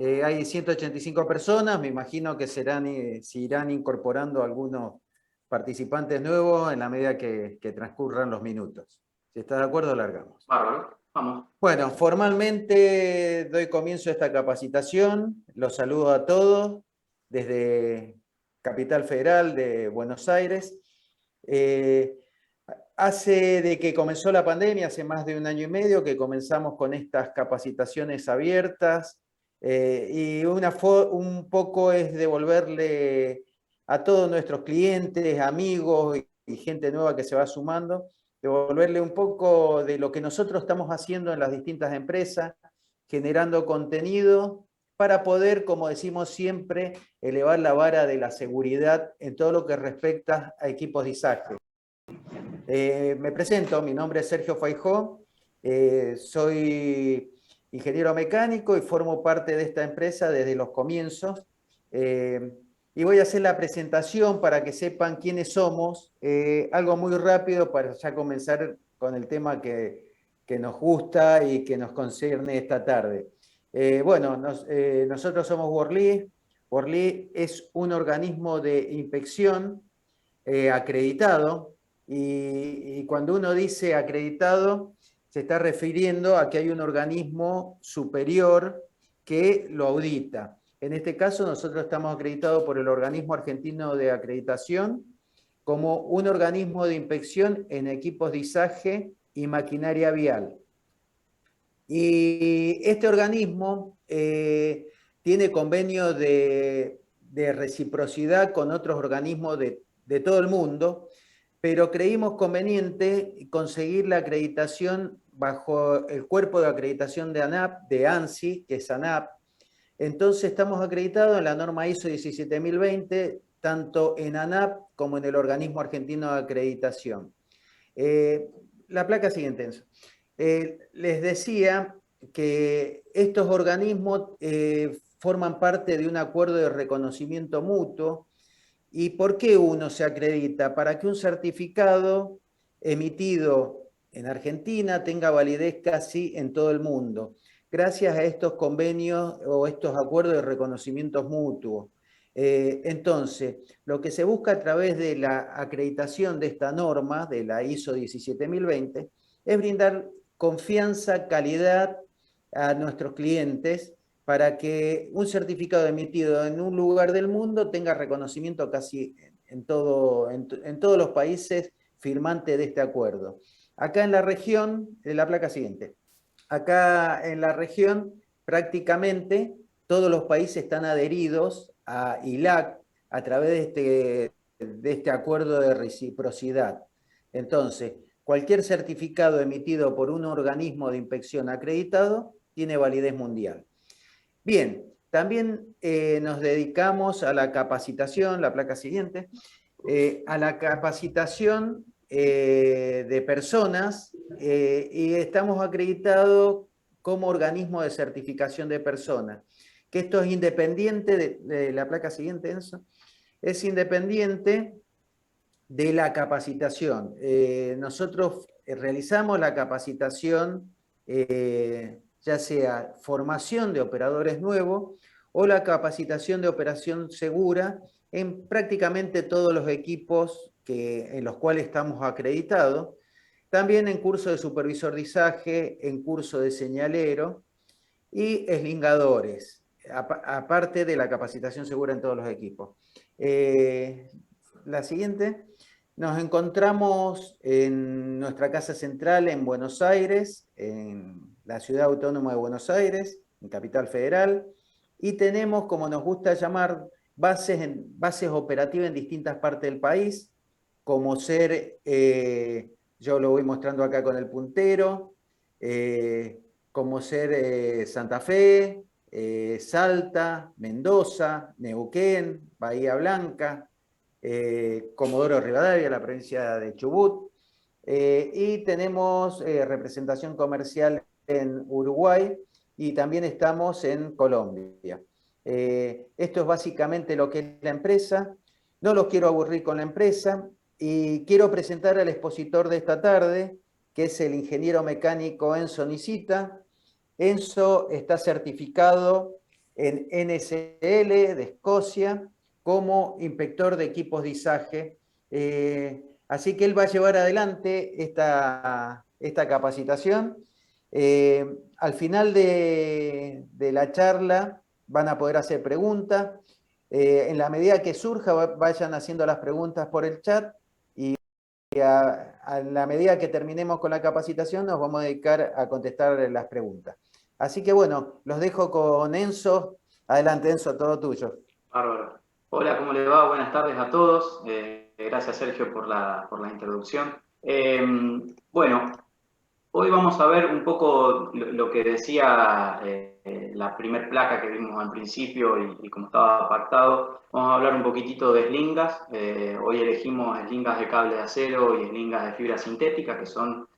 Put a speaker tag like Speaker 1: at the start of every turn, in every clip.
Speaker 1: Hay 185 personas, me imagino que se irán incorporando algunos participantes nuevos en la medida que transcurran los minutos. Si está de acuerdo, largamos.
Speaker 2: Bárbaro, vamos.
Speaker 1: Bueno, formalmente doy comienzo a esta capacitación. Los saludo a todos desde Capital Federal de Buenos Aires. Hace de que comenzó la pandemia, hace más de 1 año y medio, que comenzamos con estas capacitaciones abiertas y un poco es devolverle a todos nuestros clientes, amigos y gente nueva que se va sumando, devolverle un poco de lo que nosotros estamos haciendo en las distintas empresas, generando contenido para poder, como decimos siempre, elevar la vara de la seguridad en todo lo que respecta a equipos de ISACE. Me presento, mi nombre es Sergio Faijó, soy ingeniero mecánico y formo parte de esta empresa desde los comienzos. Y voy a hacer la presentación para que sepan quiénes somos, algo muy rápido para ya comenzar con el tema que nos gusta y que nos concierne esta tarde. Bueno, nosotros somos Worley. Worley es un organismo de inspección acreditado, y cuando uno dice acreditado, se está refiriendo a que hay un organismo superior que lo audita. En este caso, nosotros estamos acreditados por el Organismo Argentino de Acreditación como un organismo de inspección en equipos de izaje y maquinaria vial. Y este organismo tiene convenio de reciprocidad con otros organismos de todo el mundo, pero creímos conveniente conseguir la acreditación bajo el cuerpo de acreditación de ANAP, de ANSI, que es ANAP. Entonces estamos acreditados en la norma ISO 17020, tanto en ANAP como en el Organismo Argentino de Acreditación. La placa siguiente, Enzo. Les decía que estos organismos forman parte de un acuerdo de reconocimiento mutuo. ¿Y por qué uno se acredita? Para que un certificado emitido en Argentina tenga validez casi en todo el mundo, gracias a estos convenios o estos acuerdos de reconocimientos mutuos. Entonces, lo que se busca a través de la acreditación de esta norma, de la ISO 17020, es brindar confianza, calidad a nuestros clientes para que un certificado emitido en un lugar del mundo tenga reconocimiento casi en todos los países firmantes de este acuerdo. Acá en la región, en la placa siguiente, acá en la región prácticamente todos los países están adheridos a ILAC a través de este acuerdo de reciprocidad. Entonces, cualquier certificado emitido por un organismo de inspección acreditado tiene validez mundial. Bien, también nos dedicamos a la capacitación, la placa siguiente, a la capacitación de personas y estamos acreditados como organismo de certificación de personas, que esto es independiente de la placa siguiente, Enzo, es independiente de la capacitación. Nosotros realizamos la capacitación ya sea formación de operadores nuevos o la capacitación de operación segura en prácticamente todos los equipos en los cuales estamos acreditados, también en curso de supervisor de izaje, en curso de señalero y eslingadores, aparte de la capacitación segura en todos los equipos. La siguiente. Nos encontramos en nuestra casa central en Buenos Aires, en la Ciudad Autónoma de Buenos Aires, en Capital Federal, y tenemos, como nos gusta llamar, bases operativas en distintas partes del país, como ser, yo lo voy mostrando acá con el puntero, como ser Santa Fe, Salta, Mendoza, Neuquén, Bahía Blanca, Comodoro Rivadavia, la provincia de Chubut, y tenemos representación comercial en Uruguay y también estamos en Colombia. Esto es básicamente lo que es la empresa. No los quiero aburrir con la empresa y quiero presentar al expositor de esta tarde, que es el ingeniero mecánico Enzo Nicita. Enzo está certificado en NSL de Escocia como inspector de equipos de izaje. Así que él va a llevar adelante esta capacitación. Al final de la charla van a poder hacer preguntas. En la medida que surja, vayan haciendo las preguntas por el chat y a la medida que terminemos con la capacitación nos vamos a dedicar a contestar las preguntas. Así que bueno, los dejo con Enzo. Adelante, Enzo, todo tuyo.
Speaker 2: Bárbaro. Hola, ¿cómo le va? Buenas tardes a todos. Gracias, Sergio, por la introducción. Bueno, hoy vamos a ver un poco lo que decía la primer placa que vimos al principio y como estaba pactado. Vamos a hablar un poquitito de eslingas. Hoy elegimos eslingas de cable de acero y eslingas de fibra sintética, que son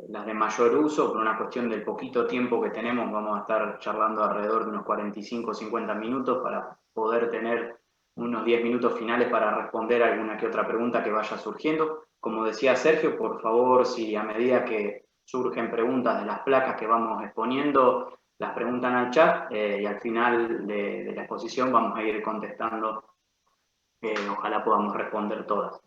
Speaker 2: las de mayor uso. Por una cuestión del poquito tiempo que tenemos, vamos a estar charlando alrededor de unos 45 o 50 minutos para poder tener unos 10 minutos finales para responder alguna que otra pregunta que vaya surgiendo. Como decía Sergio, por favor, si a medida que surgen preguntas de las placas que vamos exponiendo, las preguntan al chat y al final de la exposición vamos a ir contestando, ojalá podamos responder todas.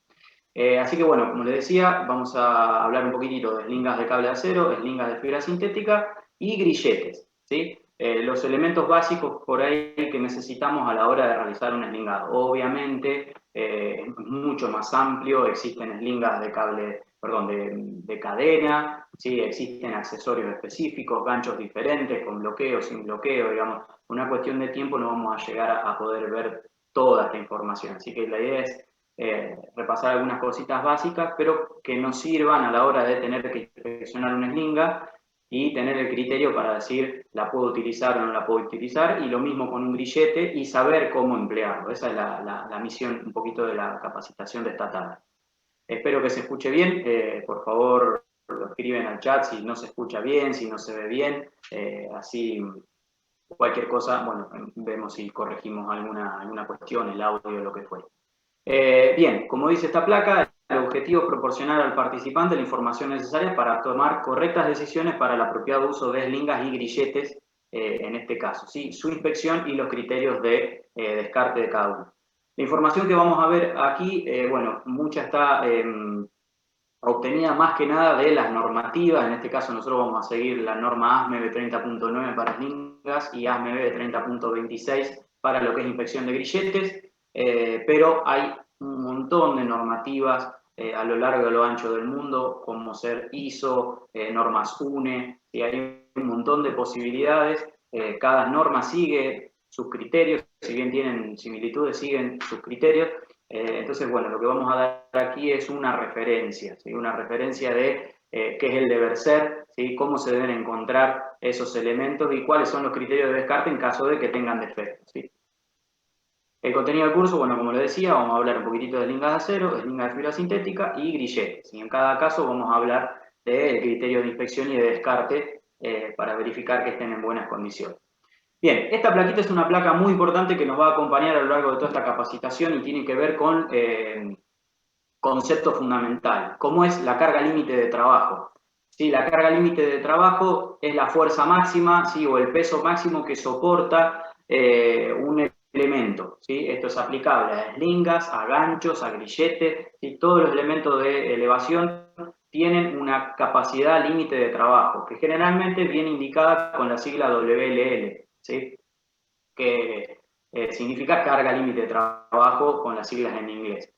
Speaker 2: Así que bueno, como les decía, vamos a hablar un poquitito de eslingas de cable de acero, eslingas de fibra sintética y grilletes, ¿sí? Los elementos básicos por ahí que necesitamos a la hora de realizar un eslingado. Obviamente es mucho más amplio, existen eslingas de cable, perdón, de cadena, ¿sí? Existen accesorios específicos, ganchos diferentes, con bloqueo, sin bloqueo, digamos. Una cuestión de tiempo no vamos a llegar a poder ver toda esta información. Así que la idea es repasar algunas cositas básicas, pero que nos sirvan a la hora de tener que inspeccionar una eslinga y tener el criterio para decir la puedo utilizar o no la puedo utilizar, y lo mismo con un grillete y saber cómo emplearlo. Esa es la misión un poquito de la capacitación de esta tarde. Espero que se escuche bien, por favor lo escriben al chat si no se escucha bien, si no se ve bien, así cualquier cosa, bueno, vemos si corregimos alguna cuestión, el audio o lo que fuera. Bien, como dice esta placa, el objetivo es proporcionar al participante la información necesaria para tomar correctas decisiones para el apropiado uso de eslingas y grilletes, en este caso, ¿sí? Su inspección y los criterios de descarte de cada uno. La información que vamos a ver aquí, bueno, mucha está obtenida más que nada de las normativas. En este caso nosotros vamos a seguir la norma ASME B30.9 para eslingas y ASME B30.26 para lo que es inspección de grilletes. Pero hay un montón de normativas a lo largo y a lo ancho del mundo, como ser ISO, normas UNE, y hay un montón de posibilidades. Cada norma sigue sus criterios, si bien tienen similitudes, siguen sus criterios. Entonces, bueno, lo que vamos a dar aquí es una referencia, ¿sí? Una referencia de qué es el deber ser, ¿sí? Cómo se deben encontrar esos elementos y cuáles son los criterios de descarte en caso de que tengan defectos, ¿sí? El contenido del curso, bueno, como les decía, vamos a hablar un poquitito de eslingas de acero, eslingas de fibra sintética y grilletes. Y en cada caso vamos a hablar del criterio de inspección y de descarte para verificar que estén en buenas condiciones. Bien, esta plaquita es una placa muy importante que nos va a acompañar a lo largo de toda esta capacitación y tiene que ver con concepto fundamental, como es la carga límite de trabajo. ¿Sí? La carga límite de trabajo es la fuerza máxima, ¿sí? O el peso máximo que soporta un elemento. ¿Sí? Esto es aplicable a eslingas, a ganchos, a grilletes, ¿sí? Todos los elementos de elevación tienen una capacidad límite de trabajo, que generalmente viene indicada con la sigla WLL, ¿sí? Que significa carga límite de trabajo con las siglas en inglés.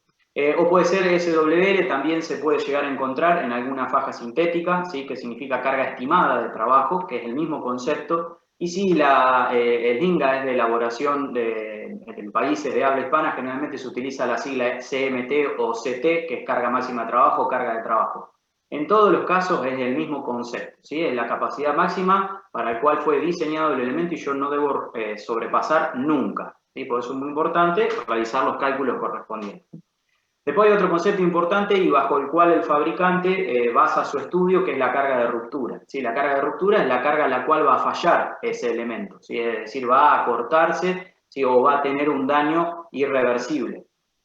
Speaker 2: O puede ser SWL, también se puede llegar a encontrar en alguna faja sintética, ¿sí? Que significa carga estimada de trabajo, que es el mismo concepto. Y si la eslinga es de elaboración en países de habla hispana, generalmente se utiliza la sigla CMT o CT, que es carga máxima de trabajo o carga de trabajo. En todos los casos es el mismo concepto, ¿sí? Es la capacidad máxima para el cual fue diseñado el elemento y yo no debo sobrepasar nunca, ¿sí? Por eso es muy importante realizar los cálculos correspondientes. Después hay otro concepto importante y bajo el cual el fabricante basa su estudio, que es la carga de ruptura, ¿sí? La carga de ruptura es la carga a la cual va a fallar ese elemento, ¿sí? Es decir, va a cortarse, ¿sí? O va a tener un daño irreversible.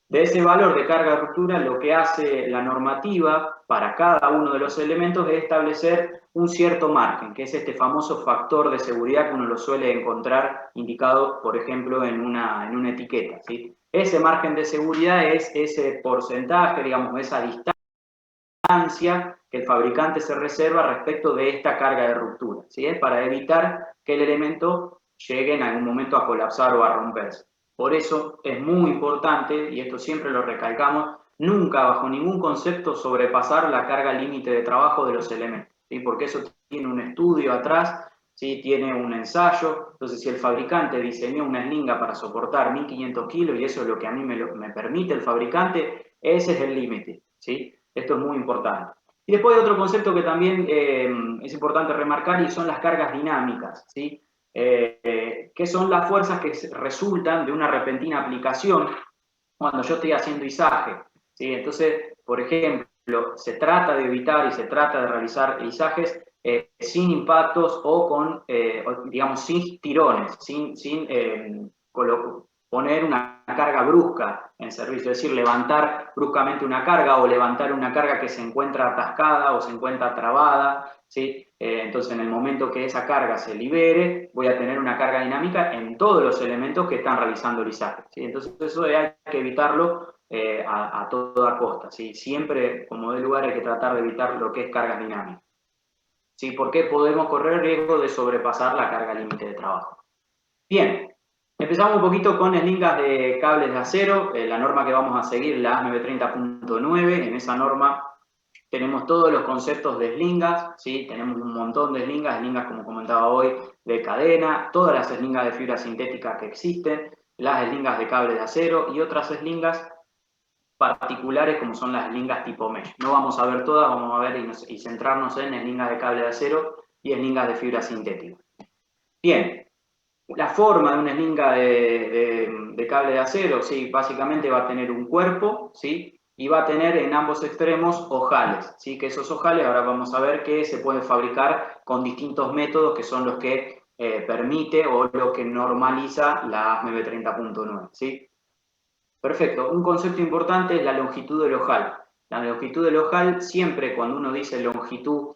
Speaker 2: De ese valor de carga de ruptura, lo que hace la normativa para cada uno de los elementos es establecer un cierto margen, que es este famoso factor de seguridad que uno lo suele encontrar indicado, por ejemplo, en una etiqueta, ¿sí? Ese margen de seguridad es ese porcentaje, digamos, esa distancia que el fabricante se reserva respecto de esta carga de ruptura, ¿sí? Es para evitar que el elemento llegue en algún momento a colapsar o a romperse. Por eso es muy importante, y esto siempre lo recalcamos, nunca bajo ningún concepto sobrepasar la carga límite de trabajo de los elementos, ¿sí? Porque eso tiene un estudio atrás, ¿sí? Tiene un ensayo. Entonces, si el fabricante diseñó una eslinga para soportar 1500 kilos y eso es lo que a mí me permite el fabricante, ese es el límite, ¿sí? Esto es muy importante. Y después hay otro concepto que también es importante remarcar y son las cargas dinámicas, ¿sí? Que son las fuerzas que resultan de una repentina aplicación cuando yo estoy haciendo izaje, ¿sí? Entonces, por ejemplo, se trata de evitar y se trata de realizar izajes sin impactos o con, digamos, sin tirones, sin poner una carga brusca en servicio, es decir, levantar bruscamente una carga o levantar una carga que se encuentra atascada o se encuentra trabada, ¿sí? Entonces, en el momento que esa carga se libere, voy a tener una carga dinámica en todos los elementos que están realizando el izaje, ¿sí? Entonces, eso hay que evitarlo a toda costa, ¿sí? Siempre, como de lugar, hay que tratar de evitar lo que es cargas dinámicas, ¿sí? Porque podemos correr el riesgo de sobrepasar la carga límite de trabajo. Bien, empezamos un poquito con eslingas de cables de acero, la norma que vamos a seguir, la ASME 30.9, en esa norma tenemos todos los conceptos de eslingas, ¿sí? Tenemos un montón de eslingas como comentaba hoy, de cadena, todas las eslingas de fibra sintética que existen, las eslingas de cable de acero y otras eslingas particulares como son las eslingas tipo mesh. No vamos a ver todas, vamos a ver y centrarnos en eslingas de cable de acero y eslingas de fibra sintética. Bien, la forma de una eslinga de cable de acero, sí, básicamente va a tener un cuerpo, ¿sí? Y va a tener en ambos extremos ojales, ¿sí? Que esos ojales ahora vamos a ver que se pueden fabricar con distintos métodos que son los que permite o lo que normaliza la ASME 30.9, ¿sí? Perfecto, un concepto importante es la longitud del ojal. La longitud del ojal, siempre cuando uno dice longitud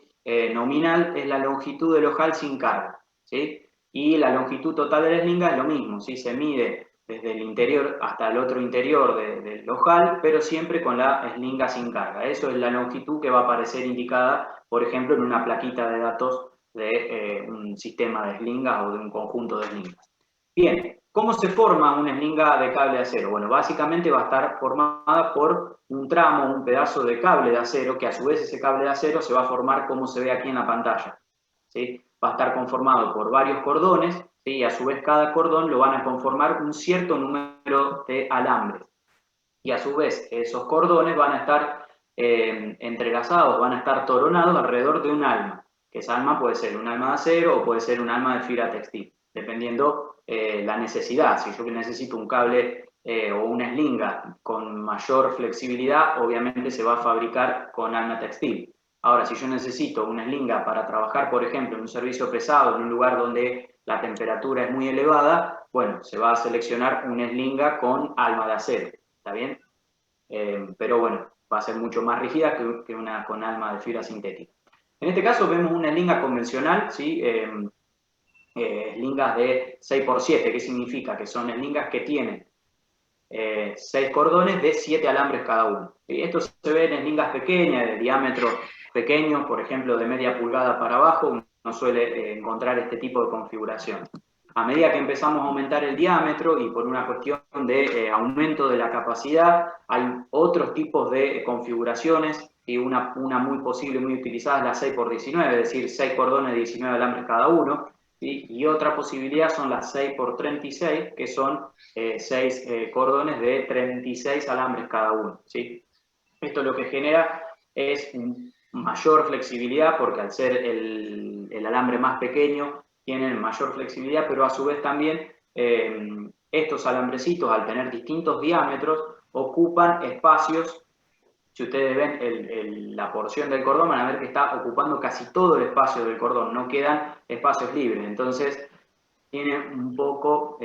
Speaker 2: nominal, es la longitud del ojal sin carga, ¿sí? Y la longitud total de la eslinga es lo mismo, ¿sí? Se mide desde el interior hasta el otro interior del ojal, pero siempre con la eslinga sin carga. Eso es la longitud que va a aparecer indicada, por ejemplo, en una plaquita de datos de un sistema de eslingas o de un conjunto de eslingas. Bien, ¿cómo se forma una eslinga de cable de acero? Bueno, básicamente va a estar formada por un tramo, un pedazo de cable de acero, que a su vez ese cable de acero se va a formar como se ve aquí en la pantalla, ¿sí? Va a estar conformado por varios cordones, ¿sí? Y a su vez cada cordón lo van a conformar un cierto número de alambres. Y a su vez esos cordones van a estar entrelazados, van a estar toronados alrededor de un alma, que esa alma puede ser un alma de acero o puede ser un alma de fibra textil, dependiendo la necesidad. Si yo necesito un cable o una eslinga con mayor flexibilidad, obviamente se va a fabricar con alma textil. Ahora, si yo necesito una eslinga para trabajar, por ejemplo, en un servicio pesado, en un lugar donde la temperatura es muy elevada, bueno, se va a seleccionar una eslinga con alma de acero, ¿está bien? Pero bueno, va a ser mucho más rígida que una con alma de fibra sintética. En este caso vemos una eslinga convencional, ¿sí? Eslingas de 6x7, ¿qué significa? Que son eslingas que tienen 6 cordones de 7 alambres cada uno. ¿Sí? Esto se ve en eslingas pequeñas, de diámetro pequeño, por ejemplo, de media pulgada para abajo, uno suele encontrar este tipo de configuración. A medida que empezamos a aumentar el diámetro y por una cuestión de aumento de la capacidad, hay otros tipos de configuraciones y una muy posible, muy utilizada es la 6x19, es decir, 6 cordones de 19 alambres cada uno. ¿Sí? Y otra posibilidad son las 6x36, que son 6 cordones de 36 alambres cada uno, ¿sí? Esto lo que genera es mayor flexibilidad, porque al ser el alambre más pequeño, tienen mayor flexibilidad, pero a su vez también estos alambrecitos, al tener distintos diámetros, ocupan espacios. Si ustedes ven la porción del cordón, van a ver que está ocupando casi todo el espacio del cordón, no quedan espacios libres. Entonces, tiene un poco,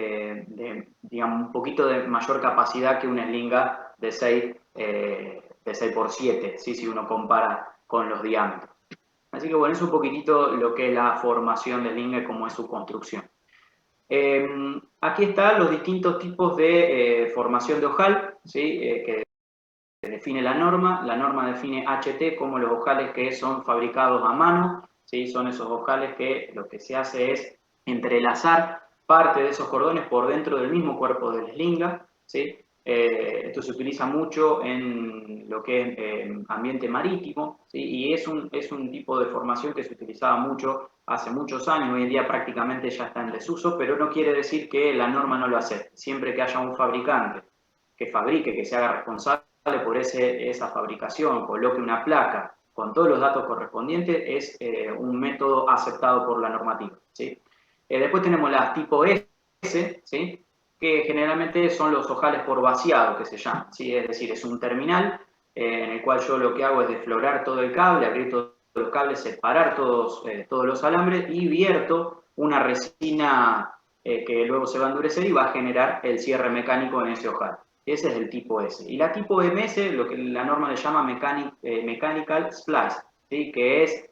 Speaker 2: digamos, un poquito de mayor capacidad que una eslinga de 6 por 7, ¿sí? Si uno compara con los diámetros. Así que bueno, es un poquitito lo que es la formación del slinga y cómo es su construcción. Aquí están los distintos tipos de formación de ojal, ¿sí? Que define la norma. La norma define HT como los ojales que son fabricados a mano, ¿sí? Son esos ojales que lo que se hace es entrelazar parte de esos cordones por dentro del mismo cuerpo del slinga, ¿sí? Esto se utiliza mucho en lo que es ambiente marítimo, ¿sí? Y es un tipo de formación que se utilizaba mucho hace muchos años, hoy en día prácticamente ya está en desuso, pero no quiere decir que la norma no lo acepte. Siempre que haya un fabricante que fabrique, que se haga responsable por esa fabricación, coloque una placa con todos los datos correspondientes, es un método aceptado por la normativa, ¿sí? Después tenemos las tipo S, ¿sí? Que generalmente son los ojales por vaciado, que se llaman, ¿sí? Es decir, es un terminal en el cual yo lo que hago es desflorar todo el cable, abrir todos los cables, separar todos los alambres y vierto una resina que luego se va a endurecer y va a generar el cierre mecánico en ese ojal. Ese es el tipo S. Y la tipo MS, lo que la norma le llama Mechanical Splice, ¿sí? Que es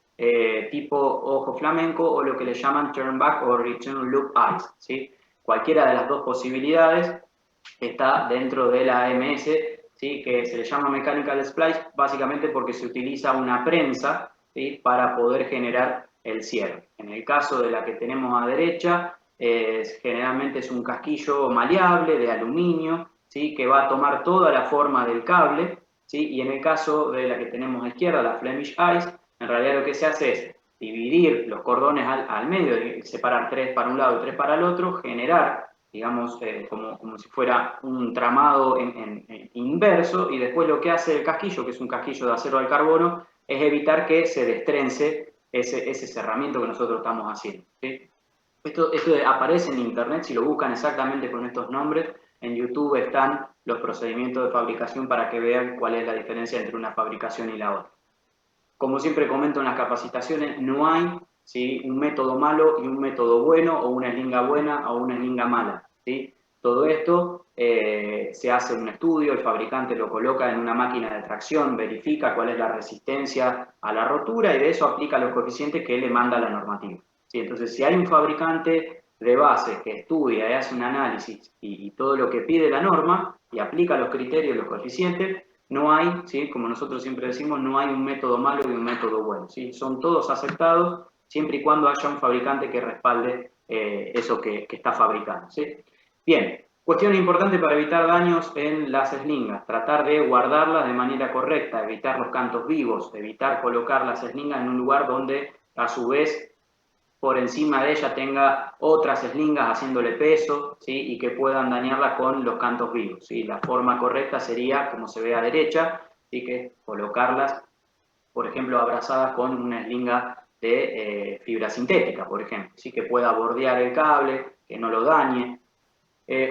Speaker 2: tipo ojo flamenco o lo que le llaman Turn Back o Return Loop Eyes, ¿sí? Cualquiera de las dos posibilidades está dentro de la MS, ¿sí? Que se le llama Mechanical Splice básicamente porque se utiliza una prensa, ¿sí? Para poder generar el cierre. En el caso de la que tenemos a derecha, generalmente es un casquillo maleable de aluminio, ¿sí? Que va a tomar toda la forma del cable, ¿sí? Y en el caso de la que tenemos a izquierda, la Flemish Ice, en realidad lo que se hace es dividir los cordones al medio, separar 3 para un lado y 3 para el otro, generar, digamos, como si fuera un tramado en inverso, y después lo que hace el casquillo, que es un casquillo de acero al carbono, es evitar que se destrense ese cerramiento que nosotros estamos haciendo, ¿sí? Esto aparece en internet, si lo buscan exactamente con estos nombres, en YouTube están los procedimientos de fabricación para que vean cuál es la diferencia entre una fabricación y la otra. Como siempre comento en las capacitaciones, no hay, ¿sí? Un método malo y un método bueno, o una slinga buena o una slinga mala, ¿sí? Todo esto se hace un estudio, el fabricante lo coloca en una máquina de tracción, verifica cuál es la resistencia a la rotura y de eso aplica los coeficientes que le manda la normativa, ¿sí? Entonces, si hay un fabricante de base que estudia y hace un análisis y todo lo que pide la norma y aplica los criterios, los coeficientes, no hay, ¿sí? Como nosotros siempre decimos, no hay un método malo y un método bueno, ¿sí? Son todos aceptados siempre y cuando haya un fabricante que respalde eso que está fabricando, ¿sí? Bien, cuestión importante para evitar daños en las slingas, tratar de guardarlas de manera correcta, evitar los cantos vivos, evitar colocar las slingas en un lugar donde a su vez por encima de ella tenga otras slingas haciéndole peso, ¿sí? Y que puedan dañarla con los cantos vivos, ¿sí? La forma correcta sería, como se ve a derecha, ¿sí? Que colocarlas, por ejemplo, abrazadas con una slinga de fibra sintética, por ejemplo, ¿sí? Que pueda bordear el cable, que no lo dañe.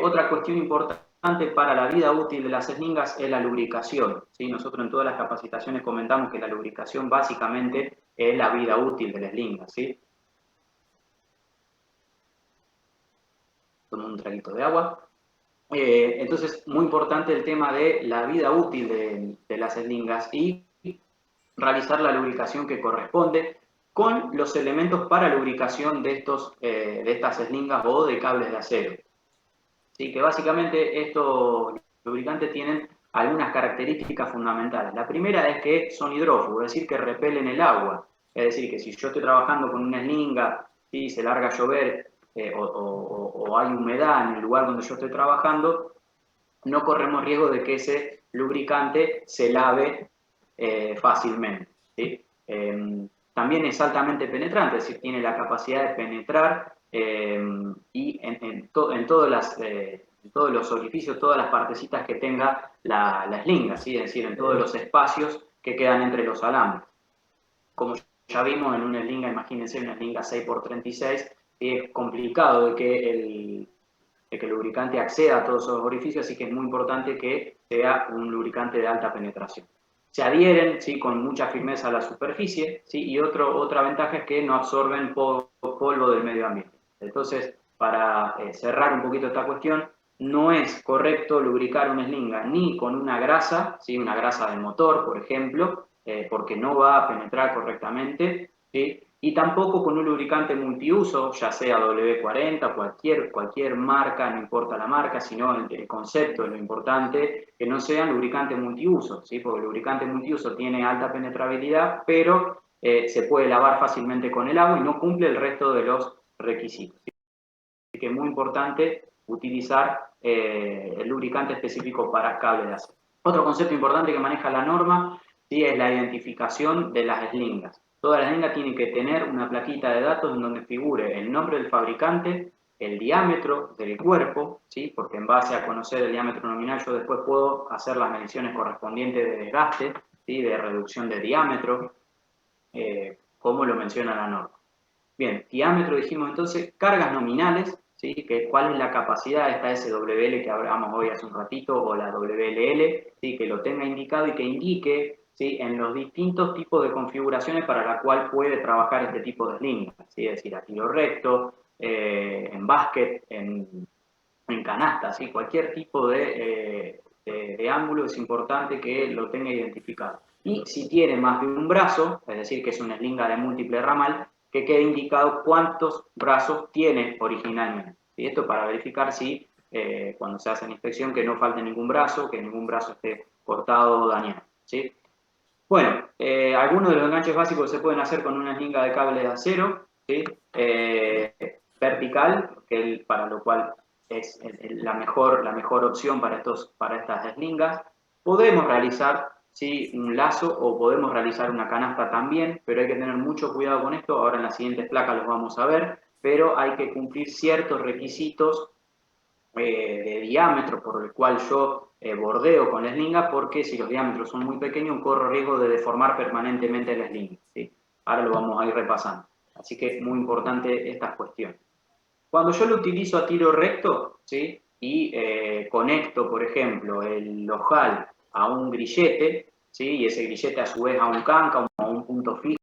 Speaker 2: Otra cuestión importante para la vida útil de las slingas es la lubricación, ¿sí? Nosotros en todas las capacitaciones comentamos que la lubricación básicamente es la vida útil de la slinga, ¿sí? Tomo un traguito de agua. Entonces, muy importante el tema de la vida útil de las slingas y realizar la lubricación que corresponde con los elementos para lubricación de estas slingas o de cables de acero. ¿Sí? Que básicamente estos lubricantes tienen algunas características fundamentales. La primera es que son hidrófugos, es decir, que repelen el agua. Es decir, que si yo estoy trabajando con una slinga y se larga a llover o hay humedad en el lugar donde yo estoy trabajando, no corremos riesgo de que ese lubricante se lave fácilmente, ¿sí? También es altamente penetrante, es decir, tiene la capacidad de penetrar y en todos los orificios, todas las partecitas que tenga la slinga, ¿sí? Es decir, en todos los espacios que quedan entre los alambres. Como ya vimos en una slinga, imagínense una slinga 6x36, es complicado de que el lubricante acceda a todos esos orificios, así que es muy importante que sea un lubricante de alta penetración. Se adhieren, ¿sí? Con mucha firmeza a la superficie, ¿sí? Y otra ventaja es que no absorben polvo del medio ambiente. Entonces, para cerrar un poquito esta cuestión, no es correcto lubricar una eslinga ni con una grasa, ¿sí? Una grasa de motor, por ejemplo, porque no va a penetrar correctamente, ¿sí? Y tampoco con un lubricante multiuso, ya sea W40, cualquier marca, no importa la marca, sino el concepto es lo importante, que no sean lubricantes multiuso, ¿sí? Porque el lubricante multiuso tiene alta penetrabilidad, pero se puede lavar fácilmente con el agua y no cumple el resto de los requisitos. Así que es muy importante utilizar el lubricante específico para cables de acero. Otro concepto importante que maneja la norma, ¿sí? Es la identificación de las eslingas. Todas las eslingas tienen que tener una plaquita de datos en donde figure el nombre del fabricante, el diámetro del cuerpo, ¿sí? Porque en base a conocer el diámetro nominal yo después puedo hacer las mediciones correspondientes de desgaste, ¿sí? De reducción de diámetro, como lo menciona la norma. Bien, diámetro dijimos entonces, cargas nominales, ¿sí? Que cuál es la capacidad de esta SWL que hablamos hoy hace un ratito, o la WLL, ¿sí? Que lo tenga indicado y que indique, ¿sí? En los distintos tipos de configuraciones para la cual puede trabajar este tipo de eslingas, ¿sí? Es decir, a tiro recto, en básquet, en canasta, ¿sí? Cualquier tipo de ángulo es importante que lo tenga identificado. Y si tiene más de un brazo, es decir, que es una eslinga de múltiple ramal, que quede indicado cuántos brazos tiene originalmente. Y esto para verificar si cuando se hace la inspección que no falte ningún brazo, que ningún brazo esté cortado o dañado, ¿sí? Bueno, algunos de los enganches básicos se pueden hacer con una eslinga de cable de acero, ¿sí? Vertical, para lo cual es la mejor opción para estas eslingas. Podemos realizar, ¿sí? Un lazo o podemos realizar una canasta también, pero hay que tener mucho cuidado con esto. Ahora en las siguientes placas los vamos a ver, pero hay que cumplir ciertos requisitos de diámetro por el cual yo bordeo con la eslinga, porque si los diámetros son muy pequeños corro riesgo de deformar permanentemente la eslinga, ¿sí? Ahora lo vamos a ir repasando. Así que es muy importante estas cuestiones. Cuando yo lo utilizo a tiro recto, ¿sí? Y conecto, por ejemplo, el ojal a un grillete, ¿sí? Y ese grillete a su vez a un canca o a un punto fijo,